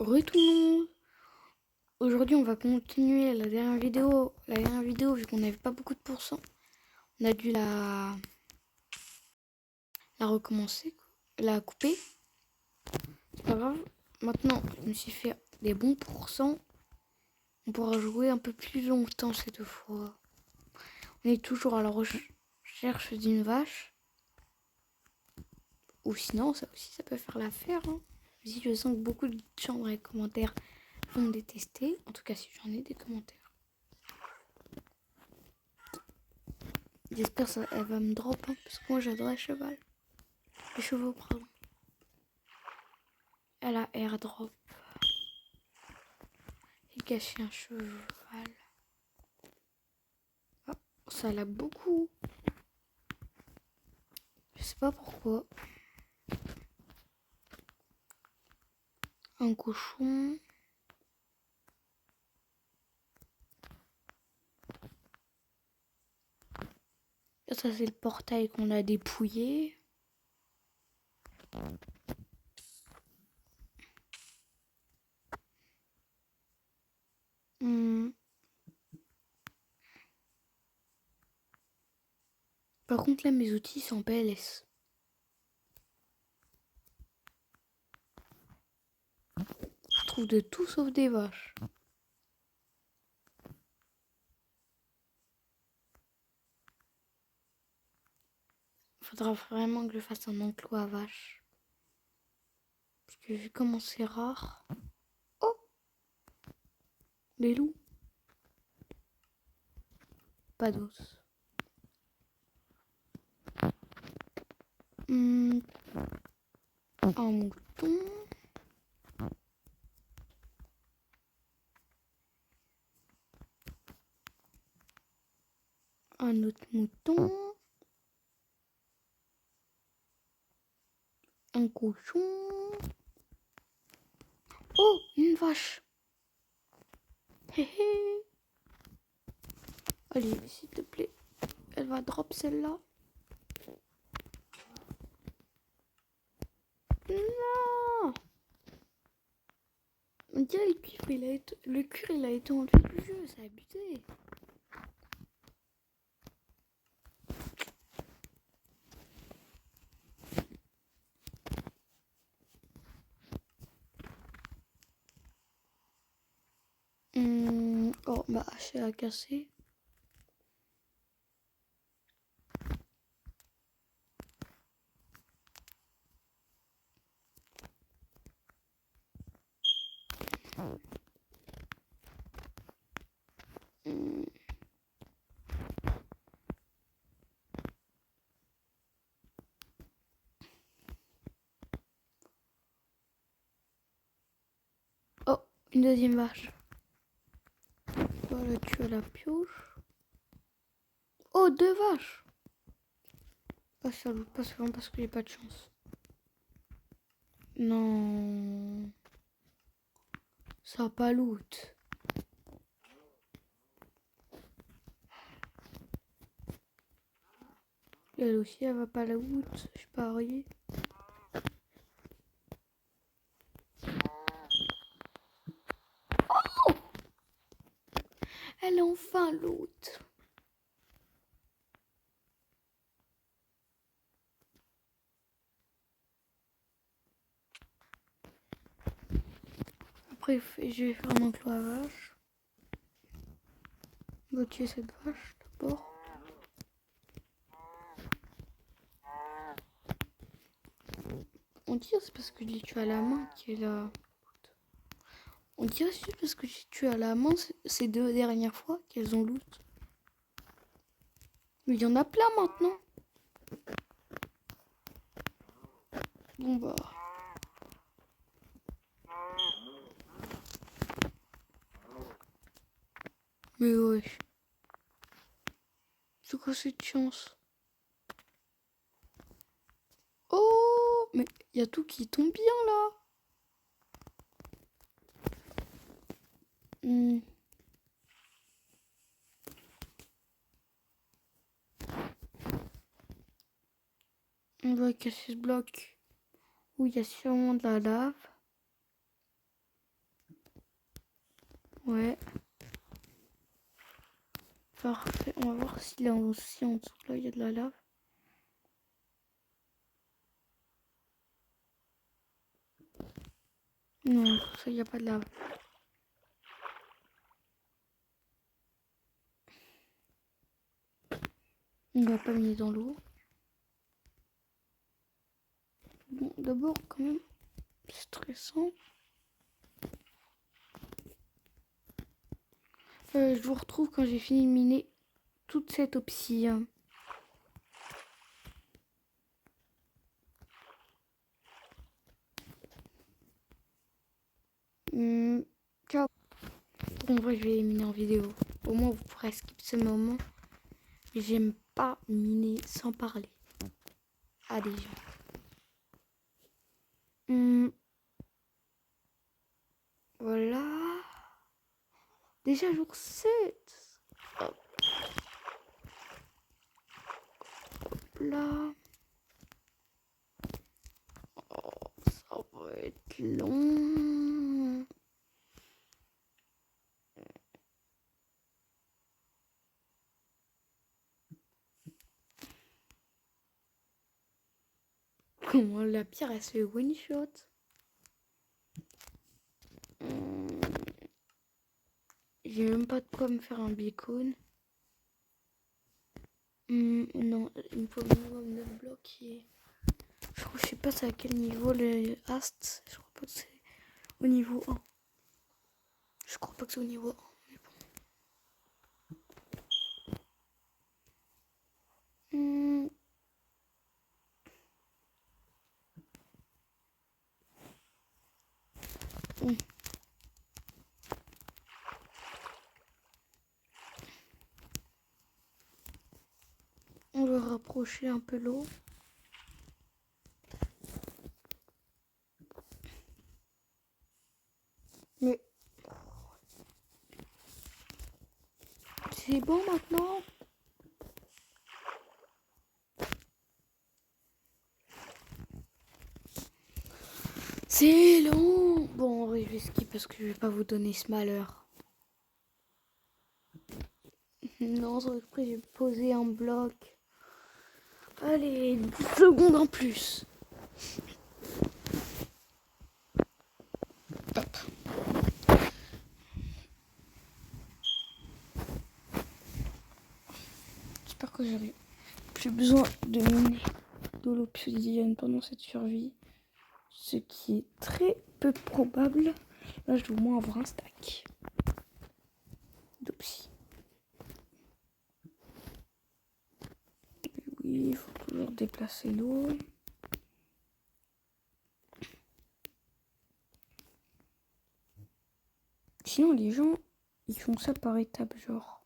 Re tout le monde. Aujourd'hui, on va continuer la dernière vidéo. Vu qu'on n'avait pas beaucoup de pourcents, on a dû la recommencer, la couper. C'est pas grave. Maintenant, je me suis fait des bons pourcents. On pourra jouer un peu plus longtemps cette fois. On est toujours à la recherche d'une vache. Ou sinon, ça aussi, ça peut faire l'affaire. Si je sens que beaucoup de gens dans les commentaires vont me détester. En tout cas, si j'en ai des commentaires. J'espère qu'elle va me drop, parce que moi j'adore les chevaux. Les chevaux, pardon. Elle a airdrop. J'ai caché un cheval. Oh, ça l'a beaucoup. Je sais pas pourquoi. Un cochon. Ça c'est le portail qu'on a dépouillé. Par contre là mes outils sont en PLS. Je trouve de tout sauf des vaches. Faudra vraiment que je fasse un enclos à vaches. Parce que vu comment c'est rare. Oh, les loups. Pas d'os. Un mouton. Un autre mouton. Un cochon. Oh, une vache. Hé hé. Allez, s'il te plaît. Elle va drop celle-là. Non. On dirait le cuir, il a été enlevé du jeu. C'est abusé. Oh, ma hache a cassé. Oh, une deuxième vache. Voilà, tu as la pioche. Oh, deux vaches. Pas salaud, pas souvent parce que j'ai pas de chance. Non. Ça va pas loot. Elle aussi, elle va pas la loot. Je suis parié. Oh, elle est enfin loot. Après, je vais faire un enclos à vache. On va tuer cette vache d'abord. On dirait c'est parce que je l'ai tué à la main qu'elle a... On dirait c'est parce que j'ai tué à la main ces deux dernières fois qu'elles ont loot. Mais il y en a plein maintenant. Bon bah... Mais ouais. C'est quoi cette chance? Oh, mais il y a tout qui tombe bien là. On va casser ce bloc où il y a sûrement de la lave. Ouais. Parfait. On va voir s'il est aussi en dessous. Là, il y a de la lave. Non, ça, il n'y a pas de lave. On va pas miner dans l'eau. Bon, d'abord, quand même, c'est stressant. Je vous retrouve quand j'ai fini de miner toute cette obsidienne. Ciao. En vrai, je vais miner en vidéo. Au moins, vous pourrez skip ce moment. J'aime pas miner sans parler à des gens. Voilà. Déjà jour 7. Hop là. Oh, ça va être long. Comment la pierre elle se fait one shot? J'ai même pas de quoi me faire un beacon. Non, il me faut minimum 9 blocs et... Je sais pas c'est à quel niveau le Ast. Je crois pas que c'est au niveau 1. Je crois pas que c'est au niveau 1. Mais bon. On va rapprocher un peu l'eau. Mais c'est bon maintenant. C'est long. Bon, oui, je vais skip parce que je vais pas vous donner ce malheur. Non, sans exprès, j'ai posé un bloc. Allez, 10 secondes en plus. Hop. J'espère que j'aurai plus besoin de miner de l'obsidienne pendant cette survie. Ce qui est très peu probable. Là, je dois au moins avoir un stack d'obsi. Oui, il faut toujours déplacer l'eau. Sinon, les gens, ils font ça par étapes, genre.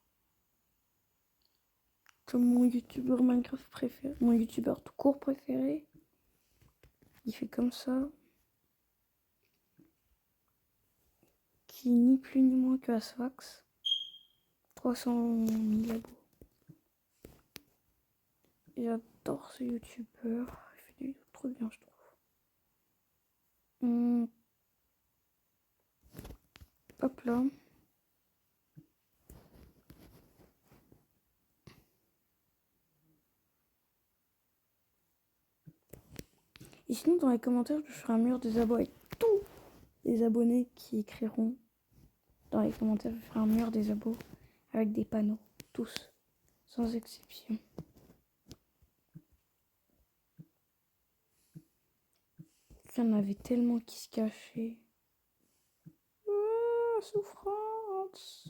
Comme mon youtubeur Minecraft préféré, mon youtubeur tout court préféré, il fait comme ça. Qui ni plus ni moins que Asfax. 300 000 abos. J'adore ce youtubeur. Il fait des vidéos trop bien, je trouve. Hop là. Et sinon, dans les commentaires, je ferai un mur des abos avec tous les abonnés qui écriront. Dans les commentaires, je ferai un mur des abos avec des panneaux. Tous. Sans exception. Il y en avait tellement qui se cachaient. Ah, souffrance.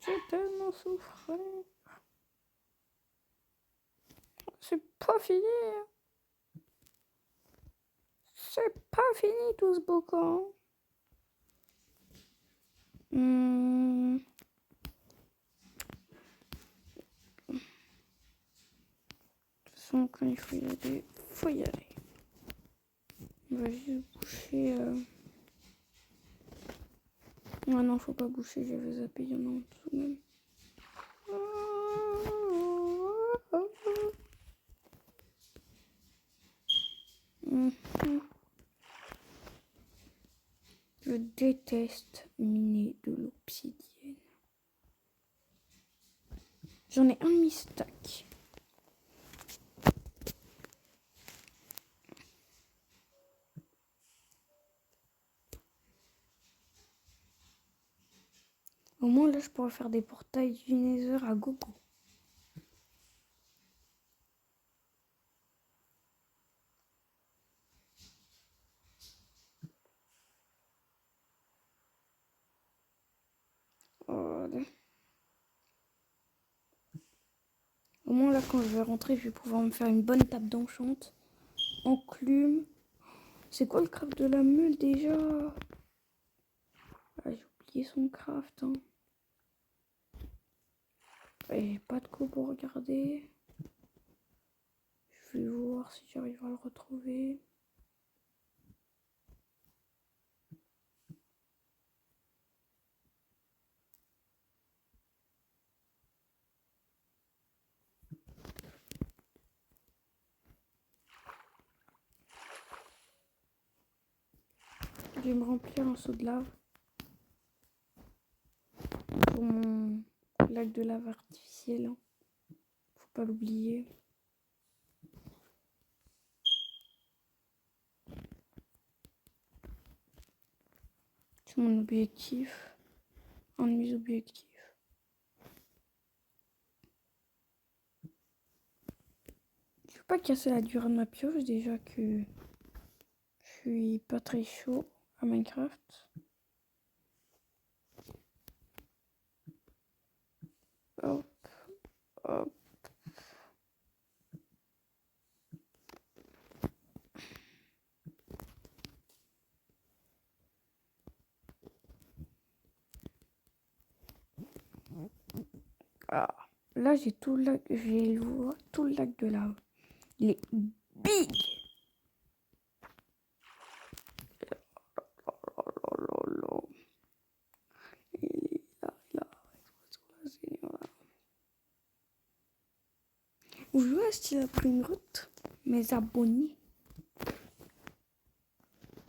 J'ai tellement souffert. C'est pas fini. C'est pas fini tout ce beau camp. De toute façon, quand il faut y aller, faut y aller. On va juste boucher. Ah non, faut pas boucher, j'avais zappé, il y en a en dessous même. déteste miner de l'obsidienne. J'en ai un mi-stack. Au moins là je pourrais faire des portails du Nether à gogo. Voilà. Au moins là quand je vais rentrer je vais pouvoir me faire une bonne table d'enchante. Enclume. C'est quoi le craft de la meule déjà? Ah, j'ai oublié son craft. Hein. Et pas de quoi pour regarder. Je vais voir si j'arrive à le retrouver. Je vais me remplir un seau de lave. Pour mon lac de lave artificiel. Hein. Faut pas l'oublier. C'est mon objectif. Un de mes objectifs. Je veux pas casser la durée de ma pioche déjà que je suis pas très chaud à Minecraft. Hop, hop. Ah, là j'ai tout le lac, tout le lac de lave. Il est big. Vous jouez à style après une route, mes abonnés.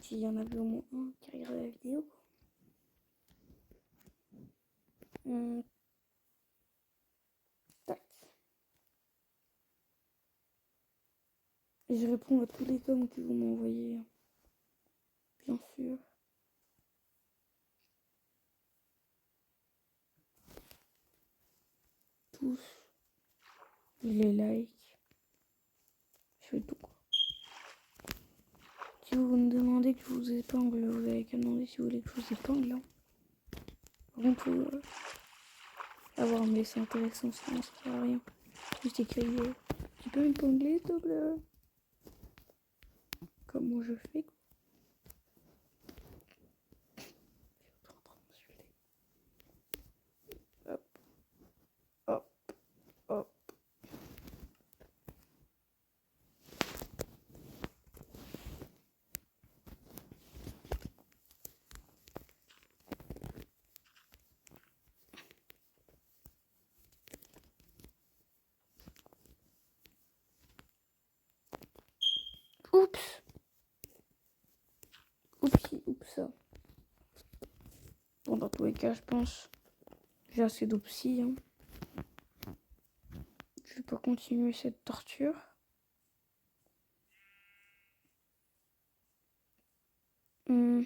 S'il y en avait au moins un qui regarde la vidéo. Tac. Et je réponds à tous les coms que vous m'envoyez. Bien sûr. Tous. Je les like. Je fais tout quoi. Si vous me demandez que je vous épingle, vous avez qu'à demander si vous voulez que je vous épingle. Hein. Par contre, avoir mais c'est intéressant, sinon ça sert à rien. Juste écrire. Tu peux m'épingler, s'il te plaît? Comment je fais quoi. Hop. Hop. Hop. Oups. Oupsie, oups. Bon, dans tous les cas, je pense j'ai assez d'oupsie. Hein. Je vais pas continuer cette torture. Non,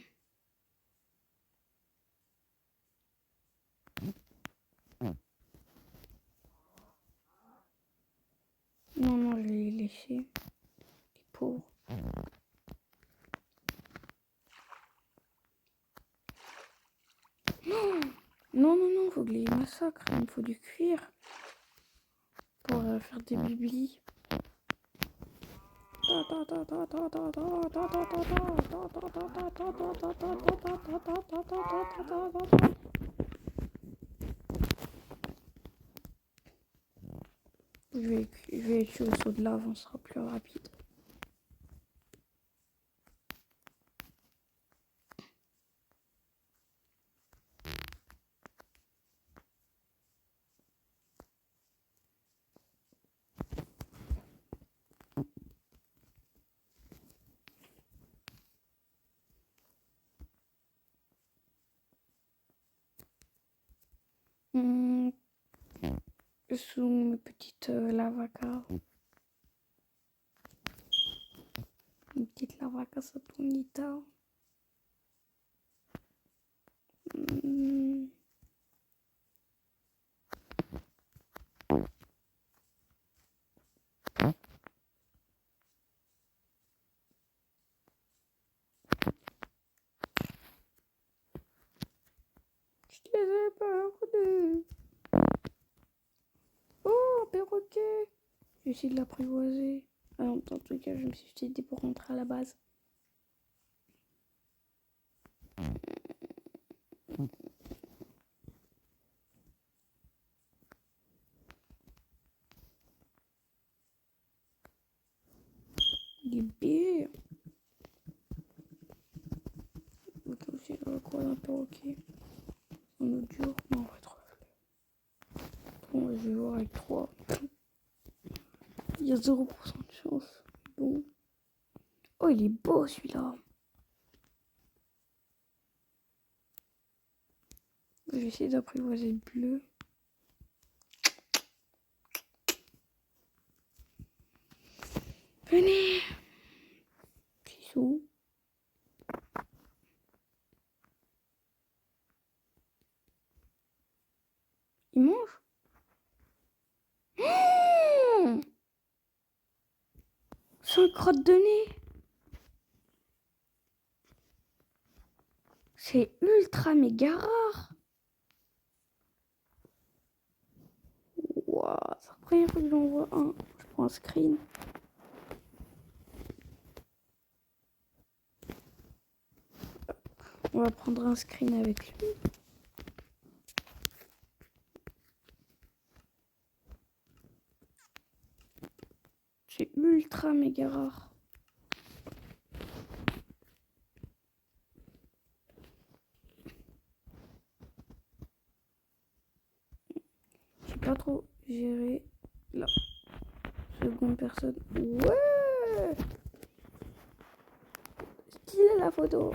non, je l'ai laissé. Les pauvres. Non, non, non, non, faut que les massacres. Il me faut du cuir pour faire des biblis. Je vais tuer le saut de lave, on sera plus rapide. Hum, Sous mes petites lavacas. Une petite lavaca saponita. Hum. Je les ai perdus. Oh, un perroquet. J'ai essayé de l'apprivoiser. Alors, dans tous les cas, je me suis dit pour rentrer à la base. Des bières. Ok, aussi, je croise un perroquet. Un autre jour. Non, on va trop. Bon, je vais voir avec 3. Il y a 0% de chance. Bon. Oh, il est beau celui-là. Je vais essayer d'apprivoiser le bleu. Venez. Pissou. Il mange. Mmh, 5 crottes de nez. C'est ultra méga rare. Waouh, c'est la première fois que j'en vois un. Je prends un screen. On va prendre un screen avec lui. C'est ultra méga rare. J'ai pas trop géré la seconde personne. Ouais, stylé la photo.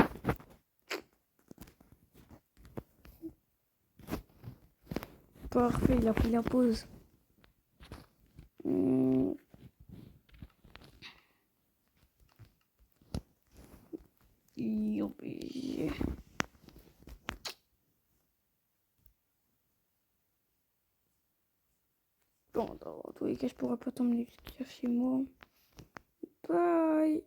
Parfait, il a pris la pause. Youpi. Bon, dans tous les cas, je pourrais pas t'emmener jusqu'à chez moi. Bye.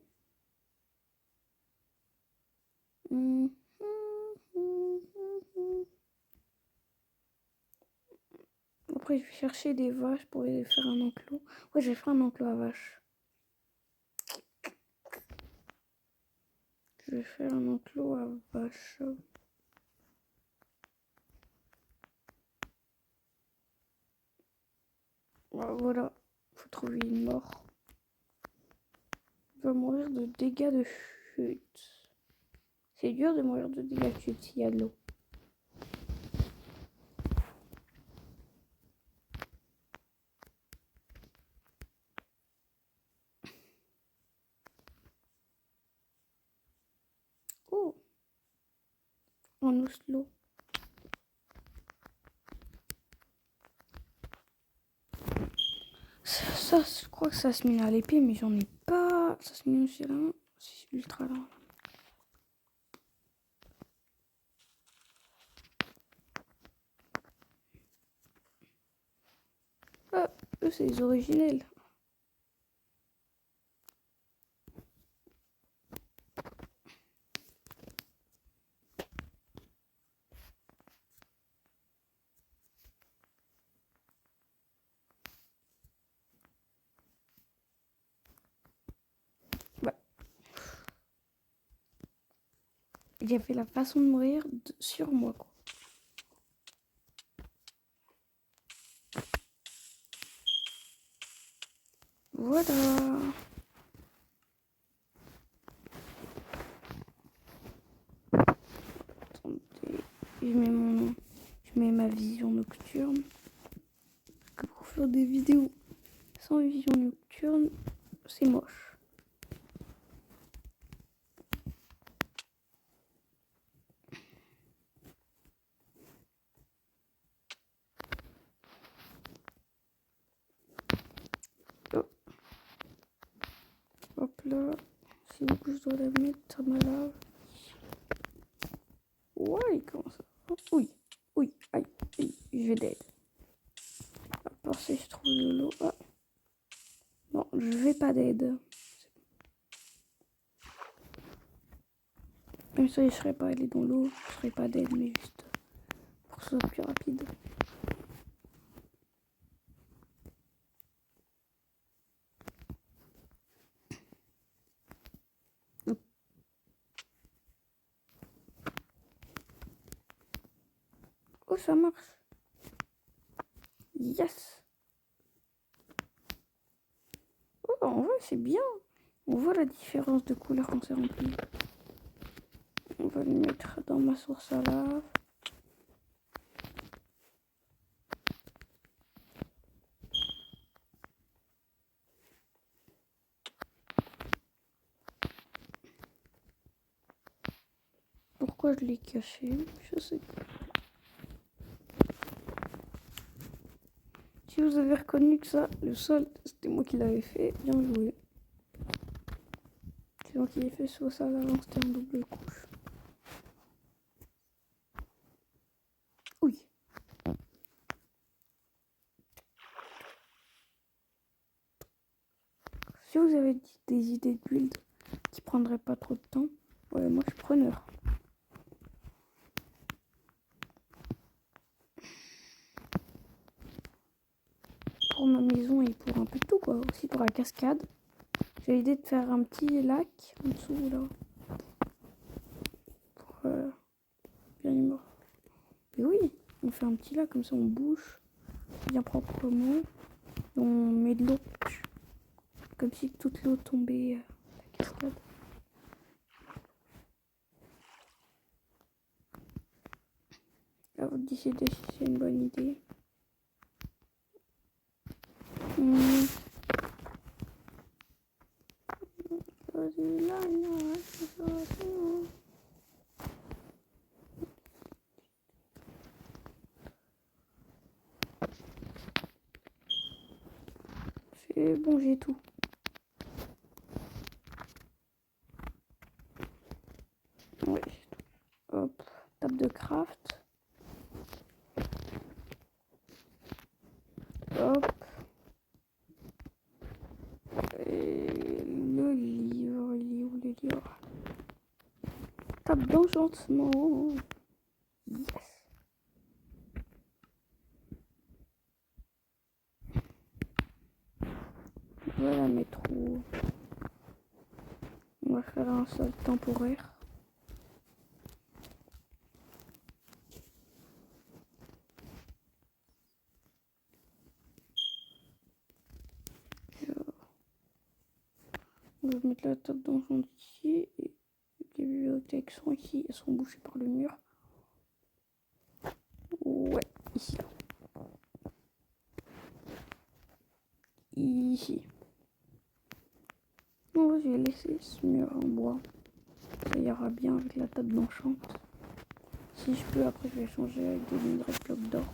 Après, je vais chercher des vaches pour les faire un enclos. Ouais, je vais faire un enclos à vaches. Je vais faire un enclos à vaches. Voilà, faut trouver une mort. Il va mourir de dégâts de chute. C'est dur de mourir de dégâts de chute s'il y a de l'eau. Oh, en Oslo. Ça, je crois que ça se mine à l'épée, mais j'en ai pas. Ça se mine aussi à la main. C'est ultra lent. Ah, eux, c'est les originels. Bah, il a fait la façon de mourir sur moi, quoi. Voilà. Attendez, je mets ma vision nocturne. Parce que pour faire des vidéos sans vision nocturne, c'est moche. Hop là. C'est où que je dois la mettre, ma lave? Ouais, comment ça? Oui, oui, aïe, aïe, je vais d'aide. À part si je trouve de l'eau. Ah. Non, je vais pas d'aide. Même ça, je serais pas allé dans l'eau, je serais pas d'aide, mais juste pour que ce soit plus rapide. Oh, ça marche. Yes. Oh, en vrai, c'est bien. On voit la différence de couleur quand c'est rempli. On va le mettre dans ma source à lave. Pourquoi je l'ai caché? Je sais pas. Si vous avez reconnu que ça, le sol, c'était moi qui l'avais fait, bien joué. C'est moi qui l'ai fait sur ça avant, c'était en double couche. Oui. Si vous avez des idées de build qui prendraient pas trop de temps, ouais, moi je suis preneur. Pour ma maison et pour un peu de tout quoi, aussi pour la cascade. J'ai l'idée de faire un petit lac en dessous là. Pour bien y mort. Et oui, on fait un petit lac comme ça, on bouche bien proprement. On met de l'eau comme si toute l'eau tombait la cascade. À vous de décider si c'est une bonne idée. C'est bon, j'ai tout. Ouais, j'ai tout. Hop, table de craft. Hop. Et le livre, il est où le livre? Table d'enchantement. Yes. On va la mettre où? On va faire un sol temporaire. On va mettre la table d'enchantement ici. Et les bibliothèques sont ici. Elles sont bouchées par le mur. Ouais, ici. Ici. Non, je vais laisser ce mur en bois. Ça ira bien avec la table d'enchant. Si je peux, après je vais changer avec des minerais de blocs d'or.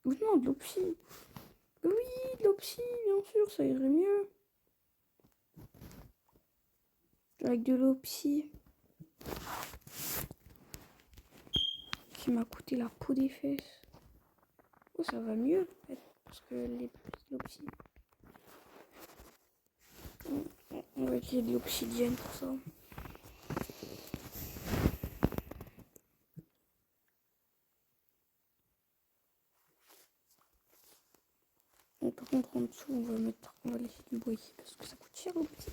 Ou non, de l'opsie. Oui, de l'opsie, bien sûr, ça irait mieux. Avec de l'opsie. Qui m'a coûté la peau des fesses. Oh, ça va mieux, en fait, parce que l'opsie. On va utiliser de l'obsidienne pour ça. Et par contre, en dessous, on va laisser du bois ici parce que ça coûte cher l'opsie.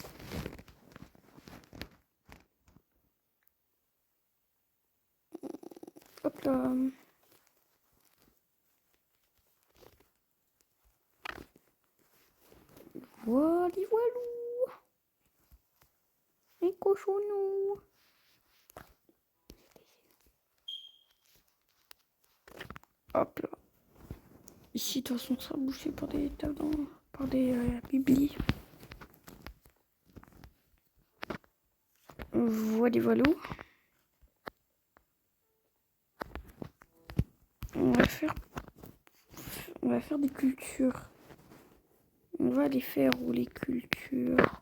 Hop là. Voilà, voilou. Un cochonou. Hop là. Ici, de toute façon, ça sera bouché par des tables, par des biblis. Voilà, voilou. On va faire on va faire des cultures. On va les faire où les cultures?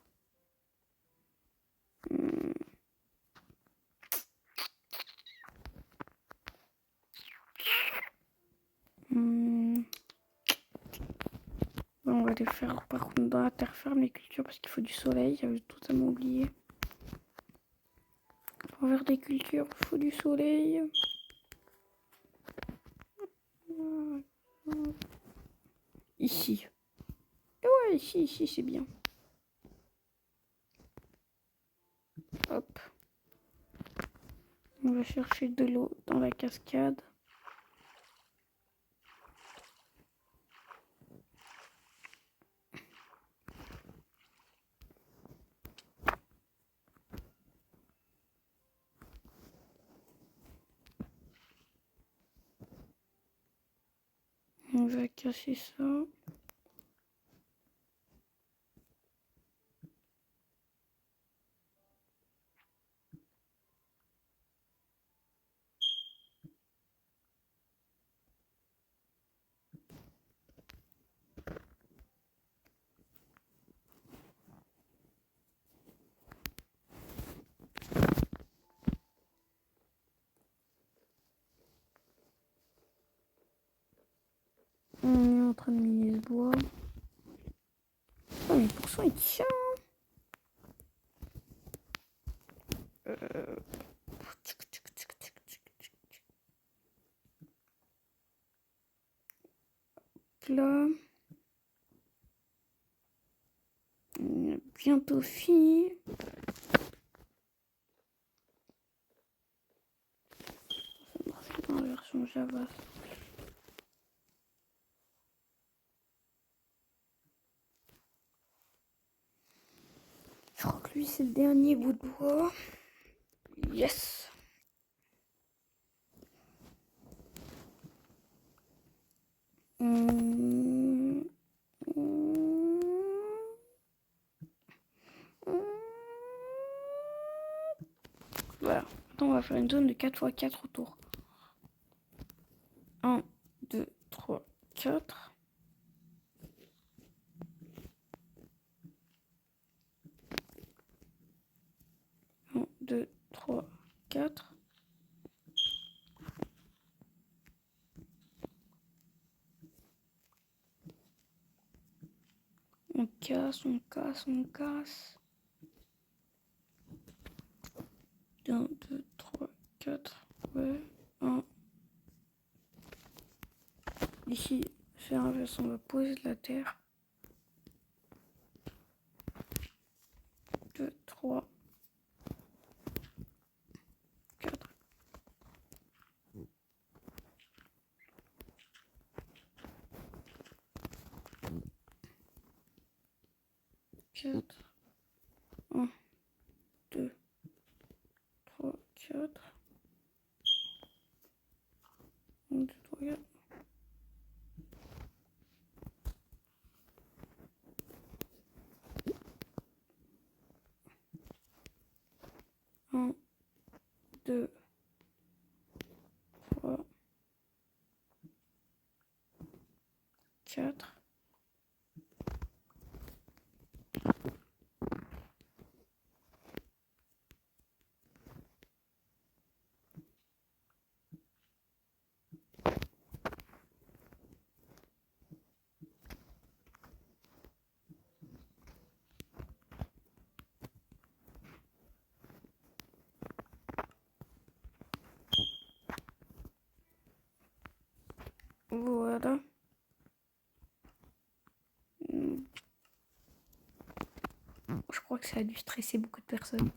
On va les faire par contre dans la terre ferme, les cultures, parce qu'il faut du soleil. J'avais totalement oublié. Pour faire des cultures, il faut du soleil. Ici. Et ouais, ici, c'est bien. Hop. On va chercher de l'eau dans la cascade. On va casser ça. On est en train de miner ce bois. Oh, mais pourtant il tient. Là. Bientôt fini. C'est dans la version Java. Je crois que lui c'est le dernier bout de bois. Yes. Voilà. Maintenant on va faire une zone de 4x4 autour. 1, 2, 3, 4. Un, 2, 3, 4. On casse. 1, 2, 3, 4. Ouais. 1. Ici, c'est inverse, on va poser de la terre. 2, 3, 4. Quatre. 1, 2, 3, 4. 1, 2, 3, 4. Un, 2, 3, 4. Voilà. Je crois que ça a dû stresser beaucoup de personnes.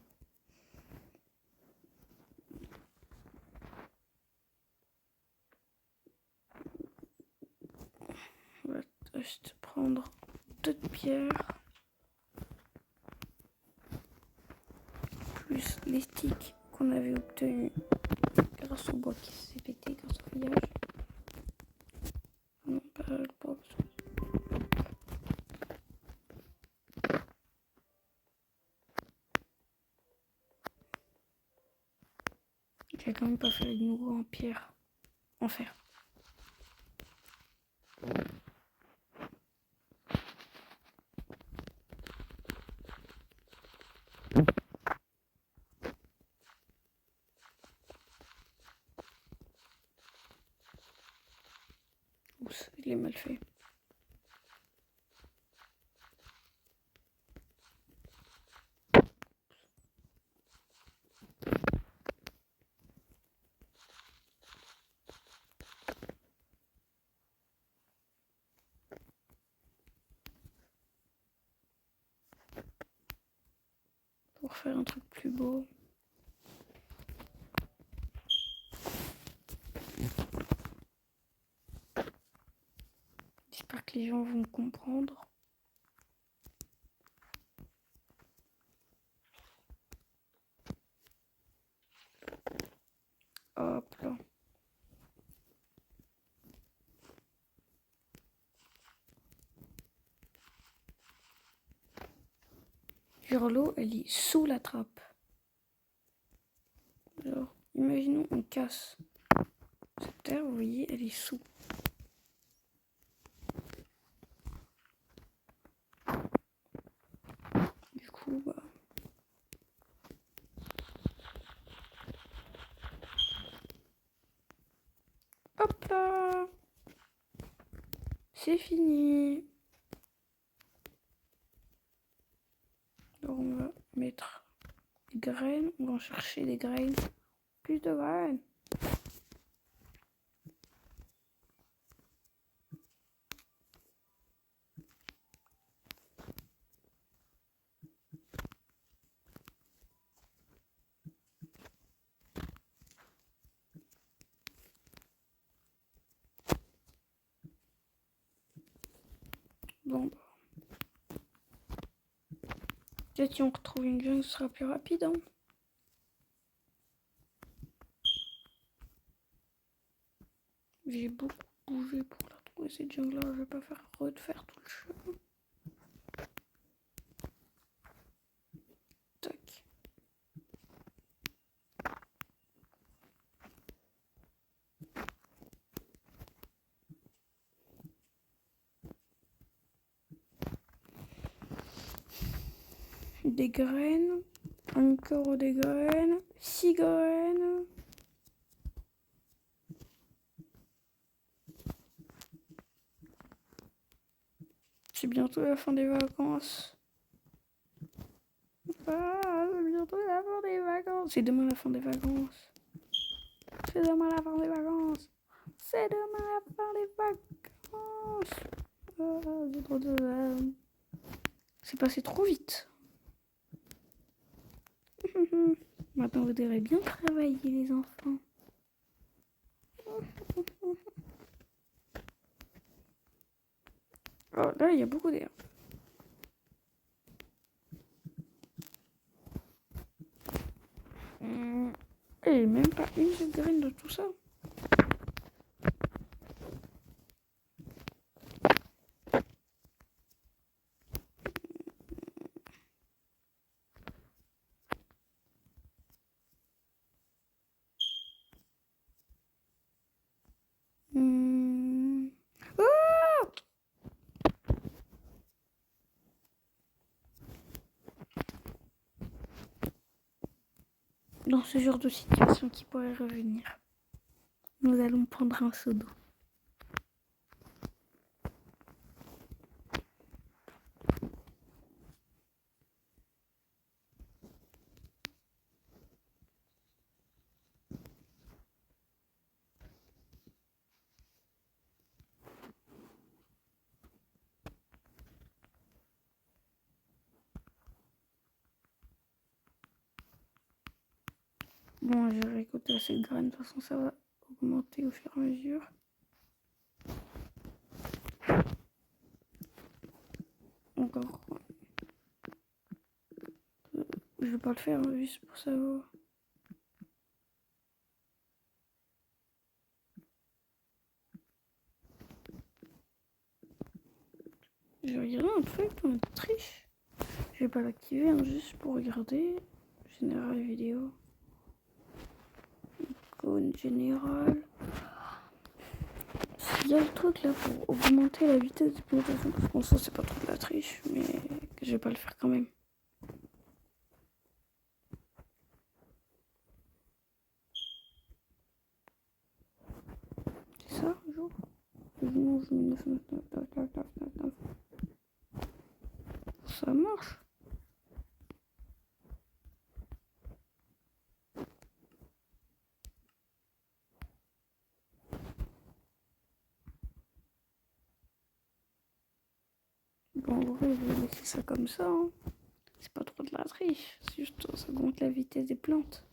On va juste prendre 2 pierres. Plus les sticks qu'on avait obtenus grâce au bois qui s'est pété, grâce au feuillage. Non, pas le bois. J'ai quand même pas fait de nouveau en pierre, en fer. Oups, je l'ai mal fait. Pour faire un truc plus beau. J'espère que les gens vont comprendre. Hop là. Genre l'eau, elle est sous la trappe. Genre, imaginons on casse cette terre, vous voyez, elle est sous. Du coup, bah... Hop là! C'est fini. Alors on va mettre des graines, on va en chercher des graines. Plus de graines. Bon, peut-être si on retrouve une jungle, ce sera plus rapide. Hein. J'ai beaucoup bougé pour la trouver cette jungle là, je vais pas refaire tout le chemin. Tac. Des graines, encore des graines, 6 graines. C'est bientôt la fin des vacances. Ah, c'est bientôt la fin des vacances. C'est demain la fin des vacances. C'est demain la fin des vacances. C'est demain la fin des vacances. Ah, j'ai trop de... C'est passé trop vite. Maintenant, vous devrez bien travailler, les enfants. Oh, là, il y a beaucoup d'air. Et même pas une seule graine de tout ça. Ah! Dans ce genre de situation qui pourrait revenir, nous allons prendre un seau d'eau. Bon, j'ai récolté assez de graines, de toute façon ça va augmenter au fur et à mesure. Encore. Je vais pas le faire, hein, juste pour savoir. J'ai regardé un truc, on triche. Je vais pas l'activer, hein, juste pour regarder. Général vidéo. Icône générale. Il y a le truc là pour augmenter la vitesse de présentation. Je pense que c'est pas trop de la triche, mais que je vais pas le faire quand même. C'est ça, jour? Ça marche. Bon, en vrai, je vais laisser ça comme ça. Hein. C'est pas trop de la triche. C'est juste ça augmente la vitesse des plantes.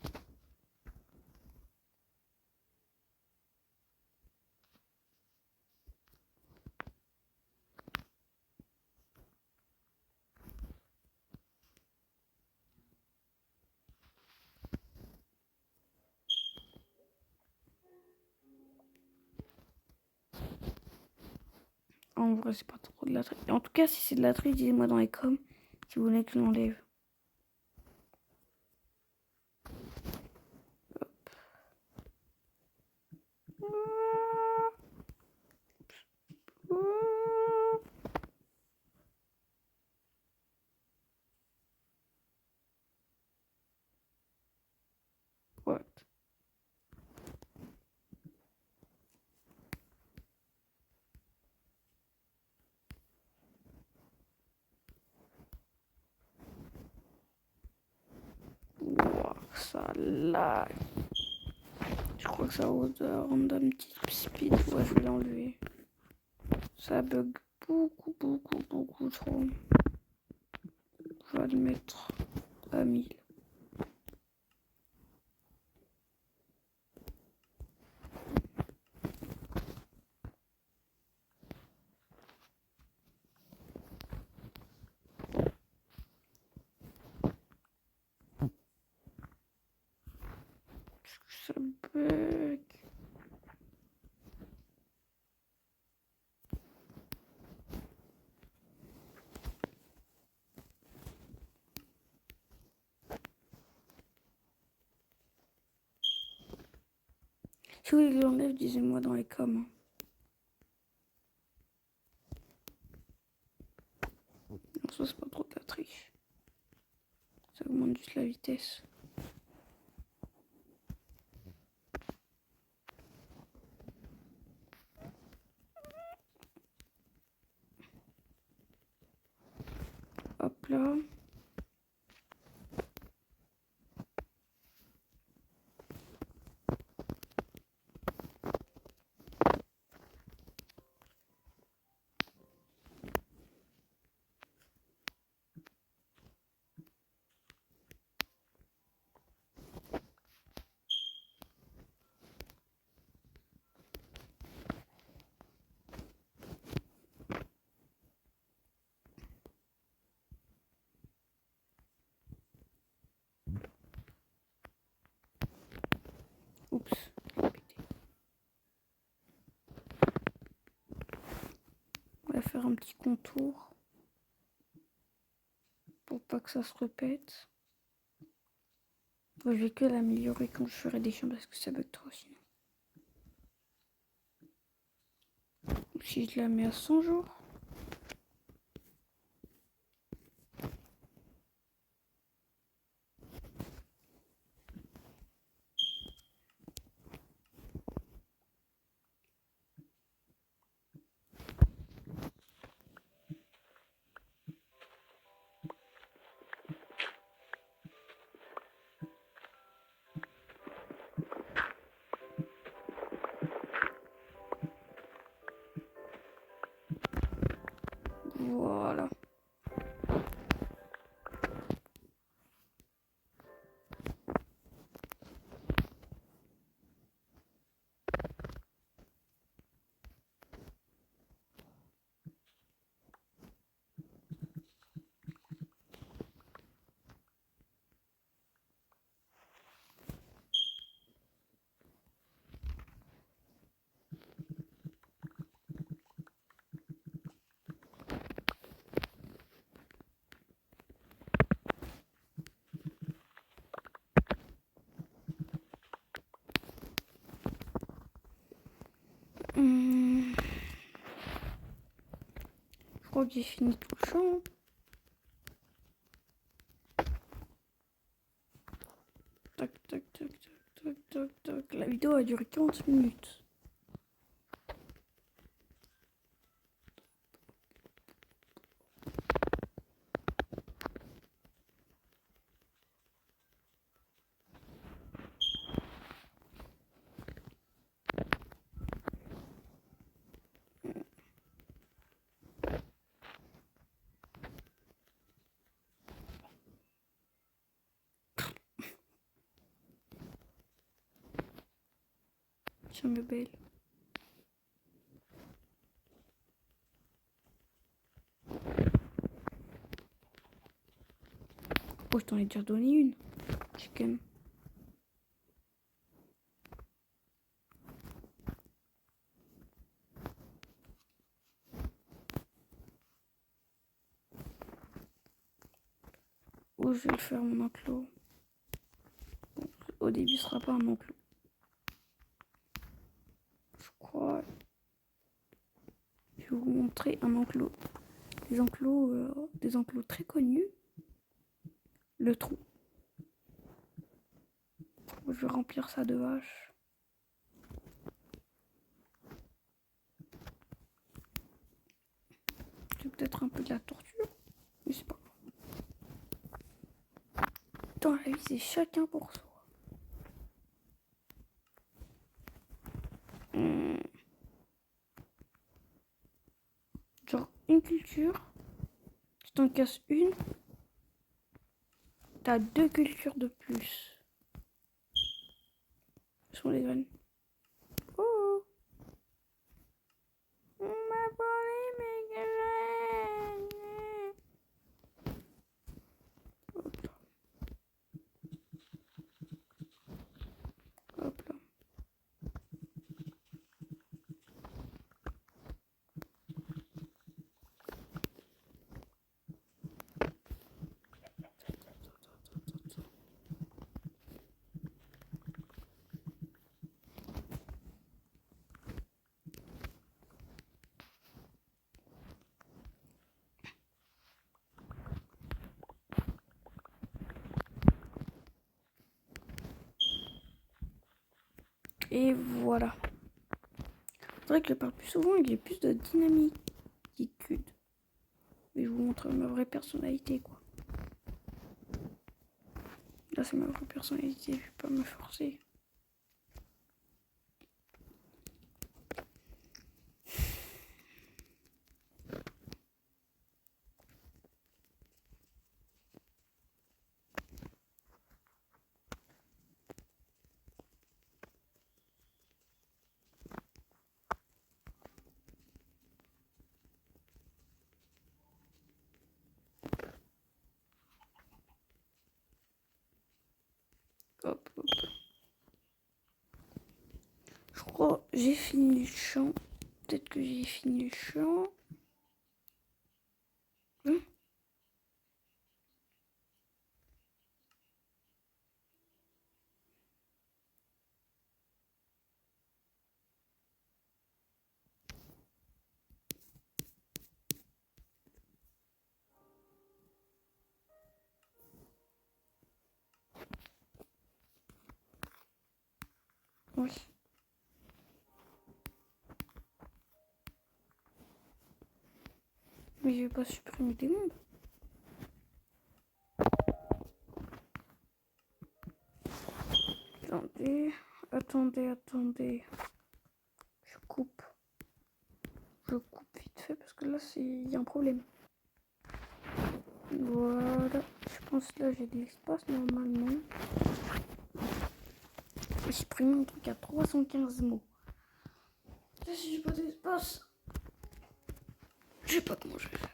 En vrai, c'est pas trop de la triche. En tout cas, si c'est de la triche, dites-moi dans les coms si vous voulez que je l'enlève. What? Wow, ça lag. Je crois que ça random type speed. Ouais, je vais l'enlever. Ça bug beaucoup trop. Je vais le mettre à 1000. Ça bug. Si vous voulez que je l'enlève, disez-moi dans les coms. Non, ça c'est pas trop de la triche. Ça augmente juste la vitesse. Hop là. Oups. On va faire un petit contour pour pas que ça se répète. Bon, je vais que l'améliorer quand je ferai des champs parce que ça bug trop sinon. Si je la mets à 100 jours. Voilà. Je crois que j'ai fini tout le champ. Tac, tac, tac, tac, tac, tac, tac. La vidéo a duré 40 minutes. ça me belle. Oh, je t'en ai déjà donné une. Chicken. Oh, je vais le faire mon enclos. Bon, au début, ce sera pas un enclos. Je crois. Je vais vous montrer un enclos. Des enclos très connus. Le trou. Je vais remplir ça de vaches. C'est peut-être un peu de la torture, mais c'est pas grave. Dans la vie, c'est chacun pour soi. Genre, une culture, tu t'en casses une, t'as 2 cultures de plus. Ce sont les graines. Oh, on m'a volé mes graines. Hop là. Hop là. Et voilà. C'est vrai que je parle plus souvent et que j'ai plus de dynamique. Mais je vous montre ma vraie personnalité, quoi. Là, c'est ma vraie personnalité, je vais pas me forcer. Hop, hop. Je crois que j'ai fini le champ. Peut-être que j'ai fini le champ. Oui. Mais je vais pas supprimer des mondes. Attendez. Je coupe. Vite fait parce que là, il y a un problème. Voilà. Je pense que là, j'ai de l'espace normalement. J'ai supprimé un truc à 315 mots. Là, si j'ai pas d'espace, je sais pas comment je vais faire.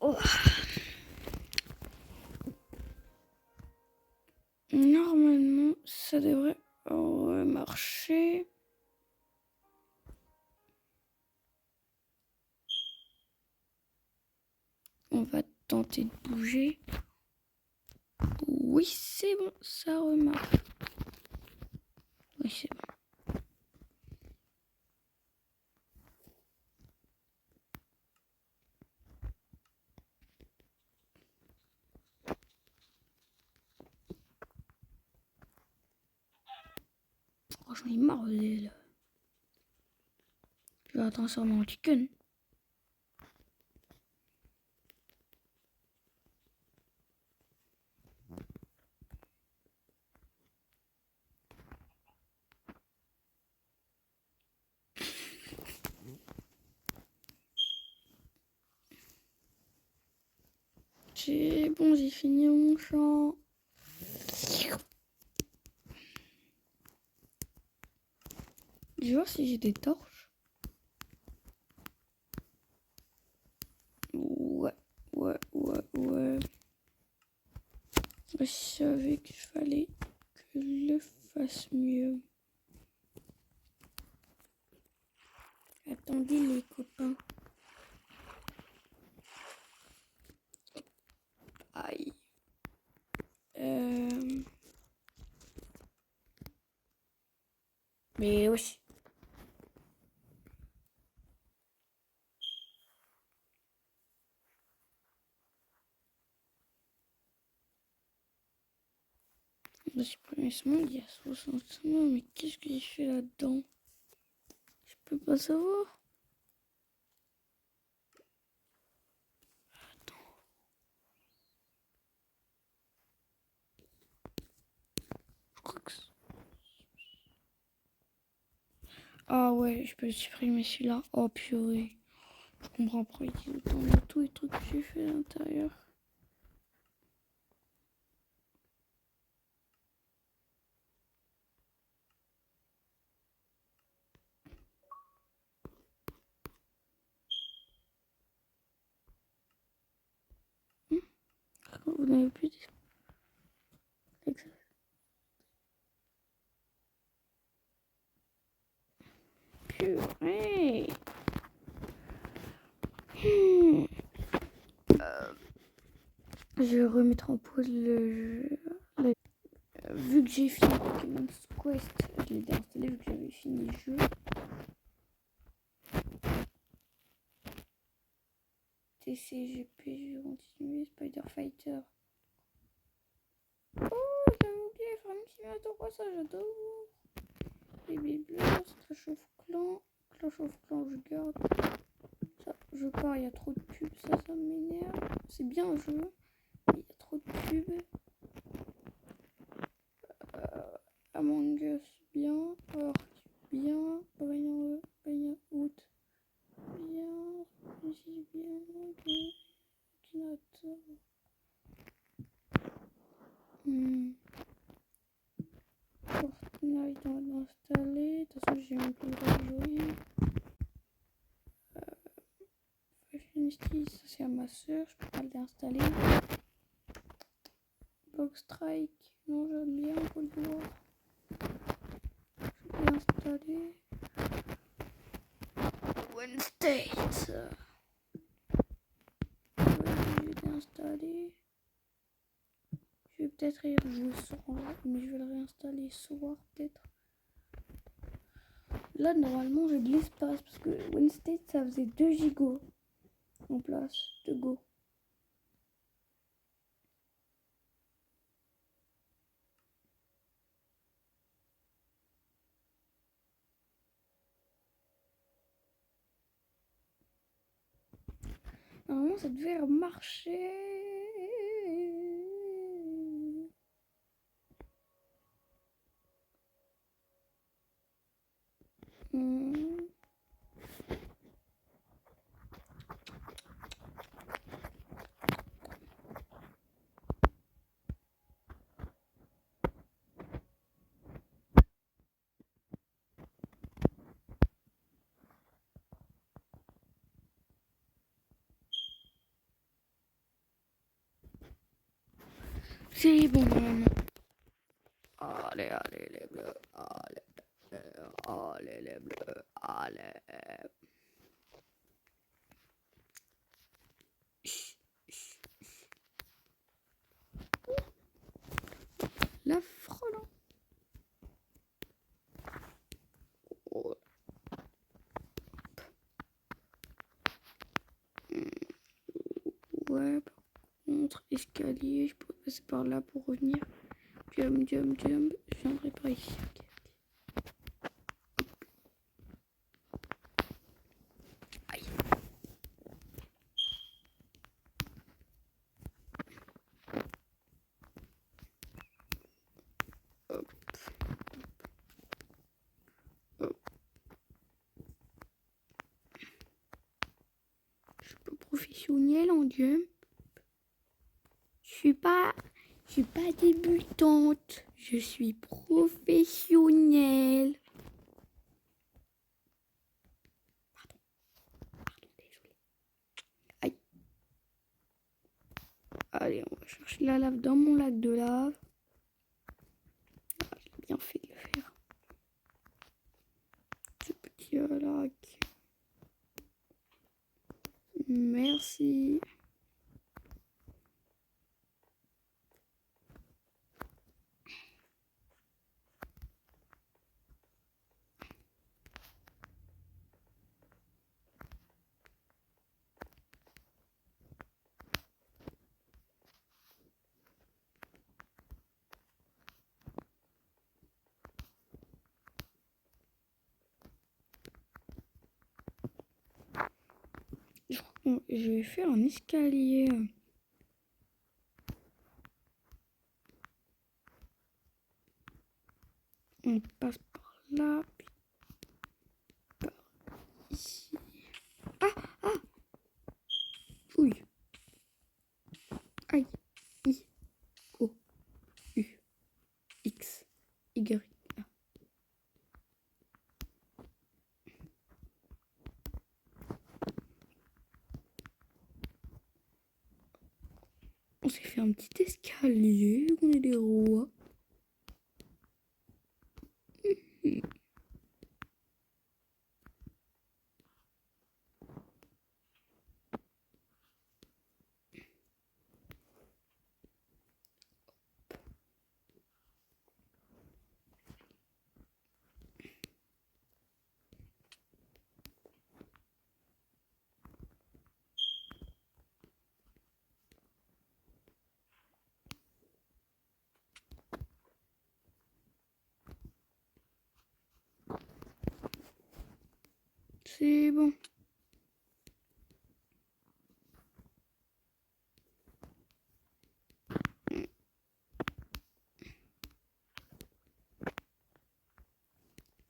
Oh. Normalement, ça devrait marcher. On va tenter de bouger. Oui, c'est bon, ça remarche. Oui, c'est bon. Oh, j'en ai marre là. Je vais la transformer en chicken. C'est bon, j'ai fini mon champ. Je vais voir si j'ai des torches. Ouais. Je savais qu'il fallait que je le fasse mieux. Attendez les copains. Aïe. Mais wesh. On a supprimé ce monde il y a 65 ans, mais qu'est-ce que j'ai fait là-dedans? Je peux pas savoir. Attends. Je crois que... Ah ouais, je peux supprimer celui-là. Oh purée. Je comprends pas, il dit autant de tous les trucs que j'ai fait à l'intérieur. Vous n'avez plus dit. Purée. Je vais remettre en pause le jeu. Vu que j'ai fini Pokémon Quest, je l'ai déinstallé vu que j'avais fini le jeu. TCGP, je vais continuer. Spider Fighter. Oh, j'avais oublié Farming Simulator, quoi ça, j'adore. Baby Blast, Clash of Clans. Clash of Clans, je garde. Ça, je pars, il y a trop de pubs, ça m'énerve. C'est bien un jeu, mais il y a trop de pubs. Among Us, bien. Ark, bien. Brian Out, bien. J'ai bien. Akinator. Fortnite, on va l'installer. De toute façon, j'ai même plus le droit de jouer. Fashionista, ça c'est à ma soeur, je peux pas l'installer. Box Strike, non, j'aime bien, on peut le voir. Je peux l'installer. Wednesday, je vais l'installer. Je vais peut-être y rejouer ce soir, mais je vais le réinstaller ce soir peut-être. Là, normalement, j'ai de l'espace parce que Wednesday, ça faisait 2 gigas en place de Go. Normalement, ça devait marcher. C'est bon, normalement. Allez, les bleus. Allez, les bleus. Allez. La frôle. Oh. Ouais, par contre, escalier, je peux passer par là pour revenir. Jump. Je viendrai par ici. Okay. Aïe. Hop. Je suis pas professionnel en jump. Je suis pas débutante. Je suis professionnelle. Pardon, désolée. Aïe. Allez, on va chercher la lave dans mon lac de lave. Ah, j'ai bien fait de le faire. Ce petit lac. Merci. Je crois que je vais faire un escalier. On passe par là, puis par ici. Ah, ah. Ouille. Aïe. I. O. U. X. Y. A. On s'est fait un petit escalier. On est des rois. C'est bon.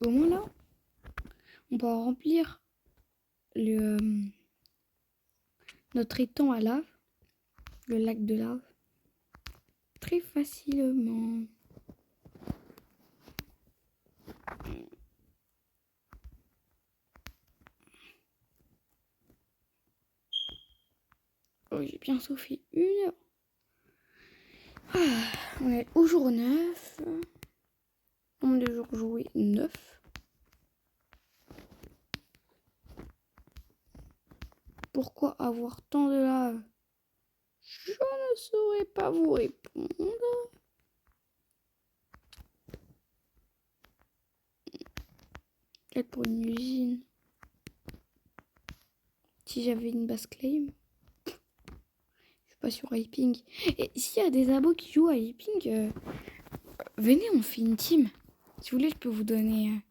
Au moins là, on va remplir notre étang à lave, le lac de lave, très facilement. Oh, j'ai bien soufflé 1 heure. Ah, on est au jour 9. Nombre de jours joués 9. Pourquoi avoir tant de lave? Je ne saurais pas vous répondre. Peut-être pour une usine. Si j'avais une base claim. Je suis pas sur Hyping. Et s'il y a des abos qui jouent à Hyping, venez, on fait une team. Si vous voulez, je peux vous donner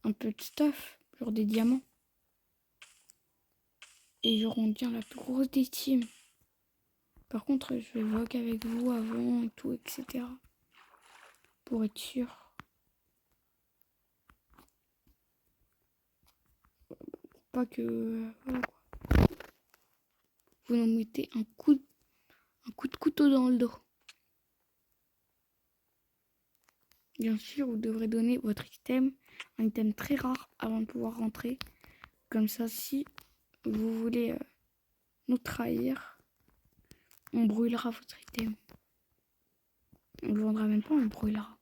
un peu de stuff, genre des diamants. Et genre on devient la plus grosse des teams. Par contre, je vais vogue avec vous avant et tout, etc. Pour être sûr. Pas que... voilà quoi. Vous nous mettez un coup de couteau dans le dos. Bien sûr, vous devrez donner votre item, un item très rare avant de pouvoir rentrer. Comme ça, si vous voulez nous trahir, on brûlera votre item. On ne le vendra même pas, on le brûlera.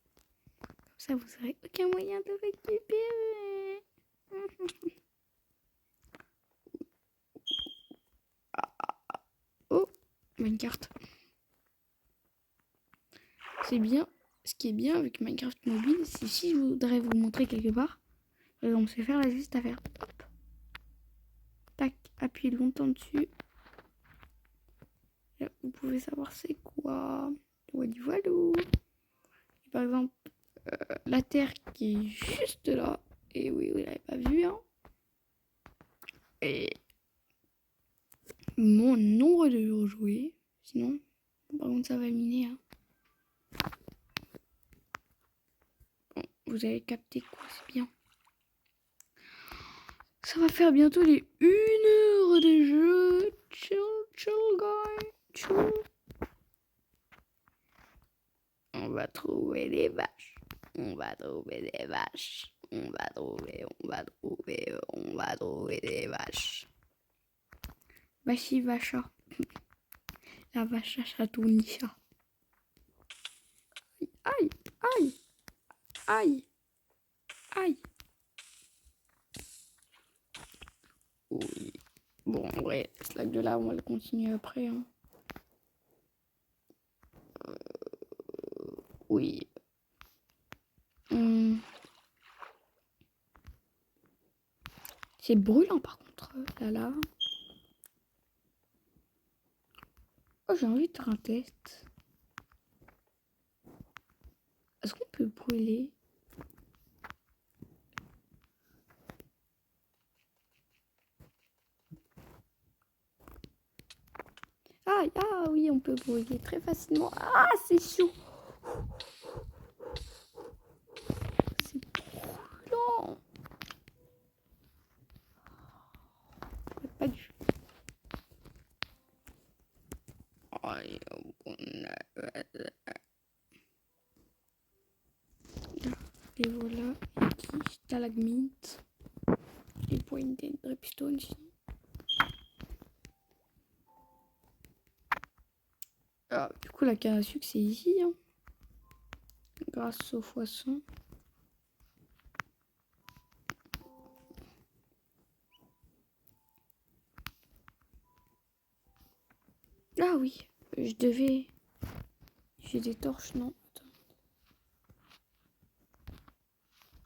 Comme ça, vous n'aurez aucun moyen de récupérer. Oh, Minecraft. C'est bien. Ce qui est bien avec Minecraft mobile, c'est si je voudrais vous montrer quelque part. Par exemple, c'est faire la juste à faire. Hop. Tac, appuyez longtemps dessus. Là, vous pouvez savoir c'est quoi. Voilà. Et par exemple, la terre qui est juste là. Et oui, vous l'avez pas vu, hein. Et mon nombre de jours joués. Sinon, par contre, ça va miner, hein. Bon, vous avez capté quoi, c'est bien. Ça va faire bientôt les 1 heure de jeu. Chill, guy. Chill. va trouver des vaches. On va trouver des vaches. On va trouver des vaches. Vachi vacha. La vache à Chatounica. Aïe, aïe, aïe, aïe. Oui. Bon, en vrai, ce lac de là, on va le continuer après. Hein. Oui. C'est brûlant par contre, la lave. Oh, j'ai envie de faire un test. Est-ce qu'on peut brûler? Ah oui, on peut brûler très facilement. Ah, c'est chaud. C'est brûlant. Pas du tout. Et voilà, ici, stalagmite. Les pointed dripstone ici. Ah, du coup, la canne à sucre, c'est ici. Hein. Grâce au poisson. Ah oui, je devais... J'ai des torches, non? Attends.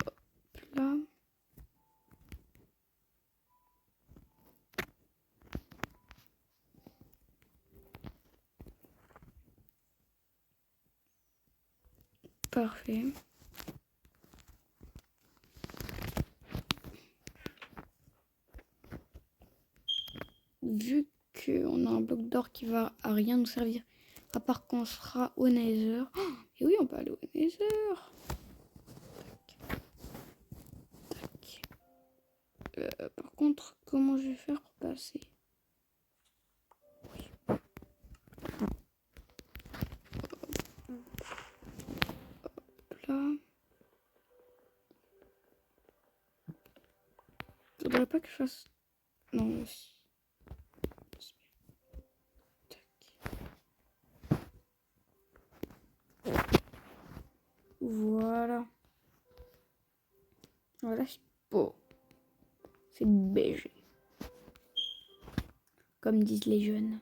Hop là. Parfait. Vu qu'on a un bloc d'or qui va à rien nous servir, à part quand on sera au Nether. Oh, et oui, on peut aller au Nether. Tac. Tac. Par contre, comment je vais faire pour passer? Oui. Hop là. Faudrait pas que je fasse... Non, voilà. Voilà, c'est beau. C'est beige. Comme disent les jeunes.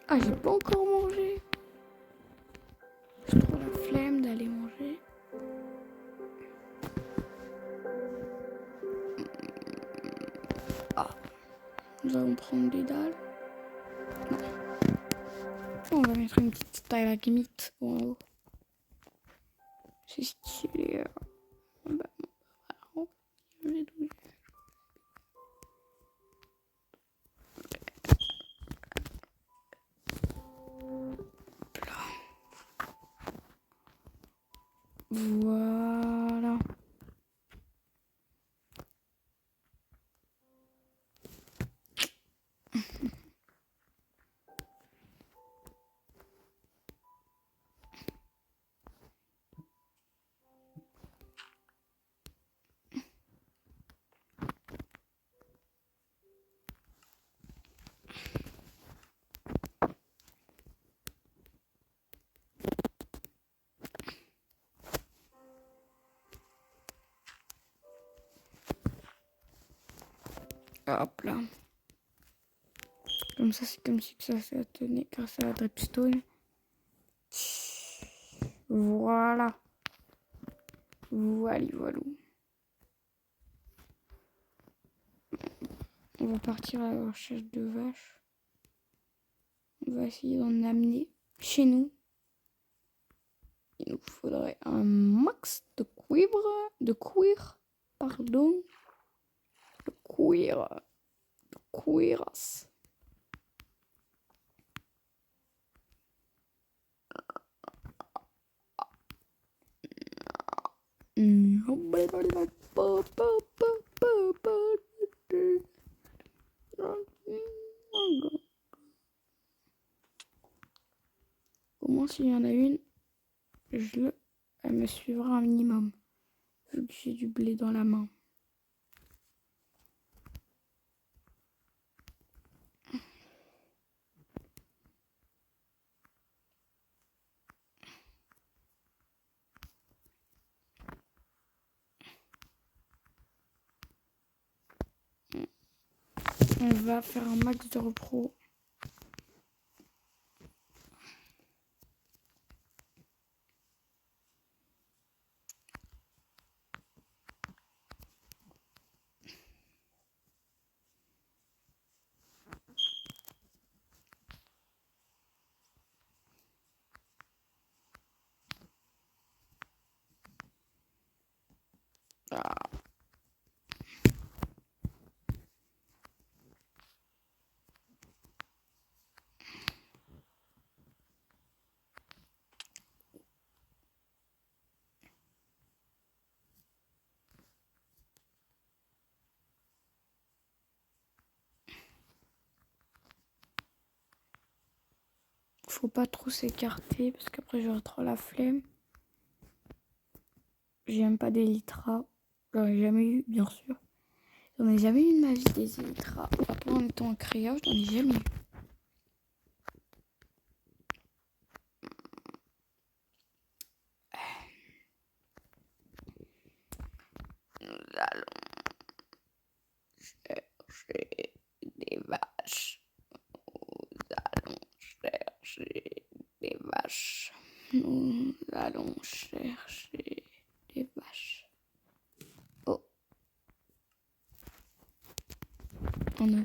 Ah, j'ai pas encore mangé. J'ai trop la flemme d'aller manger. Ah, nous allons prendre des dalles. Non. On va mettre une petite stalagmite en haut. C'est stylé. Bah, alors, je vais douiller. Voilà. Hop là. Comme ça, c'est comme si ça s'est tenu grâce à la dripstone. Voilà. Voilà. On va partir à la recherche de vaches. On va essayer d'en amener chez nous. Il nous faudrait un max de cuivre. De cuir. Pardon. De cuir. De cuiras. Au moins, s'il y en a une, elle me suivra un minimum. Vu que j'ai du blé dans la main. On va faire un max de repro. Ah. Faut pas trop s'écarter parce qu'après j'aurai trop la flemme. J'aime pas d'Elytra. J'en ai jamais eu, bien sûr. J'en ai jamais eu de ma vie des Elytra. Après, en étant un créa, j'en ai jamais eu. Nous allons chercher des vaches. Nous allons chercher des vaches. Nous allons chercher des vaches. Oh. Oh non.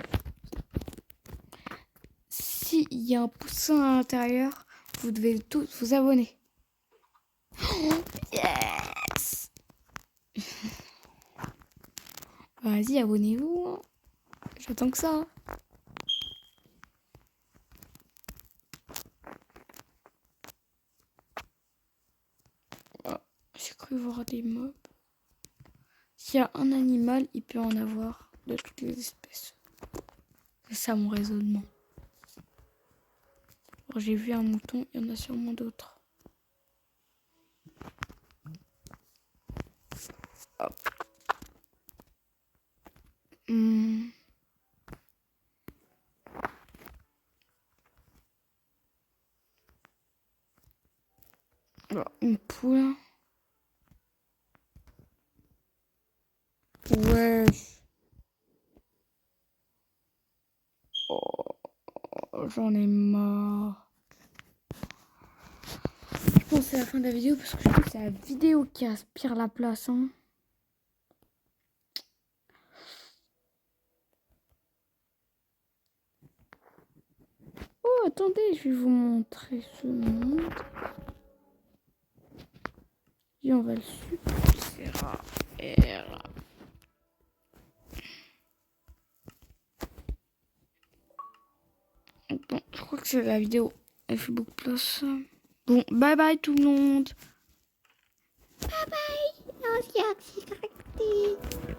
S'il y a un poussin à l'intérieur, vous devez tous vous abonner. Oh, yes. Vas-y, abonnez-vous. J'attends que ça. Oh, j'ai cru voir des mobs. S'il y a un animal, il peut en avoir de toutes les espèces. C'est ça mon raisonnement. Alors, j'ai vu un mouton, il y en a sûrement d'autres. Hop. Alors, une poule. Ouais. Oh, j'en ai marre. Je pense que c'est la fin de la vidéo parce que je trouve que c'est la vidéo qui aspire la place. Hein. Oh, attendez, je vais vous montrer ce monde. Et on va le suivre. Bon, je crois que c'est la vidéo. Elle fait beaucoup de place. Bon, bye bye tout le monde. Bye bye. On se dit